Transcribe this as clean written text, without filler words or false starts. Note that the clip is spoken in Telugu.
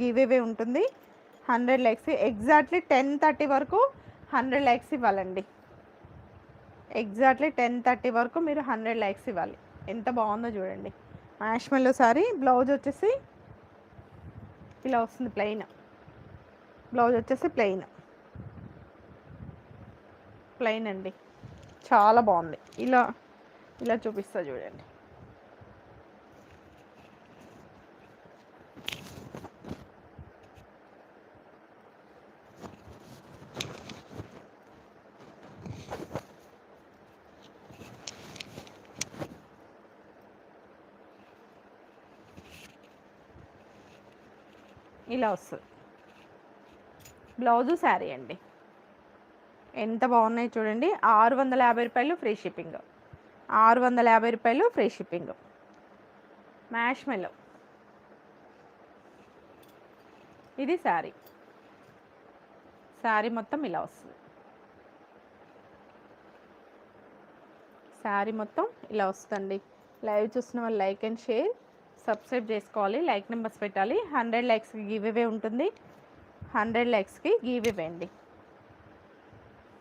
గివ్ అవే ఉంటుంది. 100 లైక్స్ ఎగ్జాక్ట్లీ 10:30 వరకు 100 లైక్స్ ఇవ్వాలండి. ఎగ్జాక్ట్లీ 10:30 వరకు మీరు 100 లైక్స్ ఇవ్వాలి. ఎంత బాగుందో చూడండి. Marshmallow sorry. బ్లౌజ్ వచ్చేసి ఇలా వస్తుంది, ప్లెయిన్. బ్లౌజ్ వచ్చేసి ప్లెయిన్ అండి. చాలా బాగుంది. ఇలా ఇలా చూపిస్తా చూడండి. ఇలా వస్తుంది బ్లౌజు, శారీ అండి. ఎంత బాగున్నాయి చూడండి. 650 రూపాయలు ఫ్రీ షిప్పింగ్. 650 రూపాయలు ఫ్రీ షిప్పింగ్. మ్యాష్మెల్లో ఇది శారీ. శారీ మొత్తం ఇలా వస్తుంది. శారీ మొత్తం ఇలా వస్తుంది. లైవ్ చూసిన వాళ్ళు లైక్ అండ్ షేర్, సబ్స్క్రైబ్ చేసుకోవాలి. లైక్ నెంబర్స్ పెట్టాలి. 100 లైక్స్కి గివ్ అవే ఉంటుంది. 100 లైక్స్కి గివ్ అవే అండి.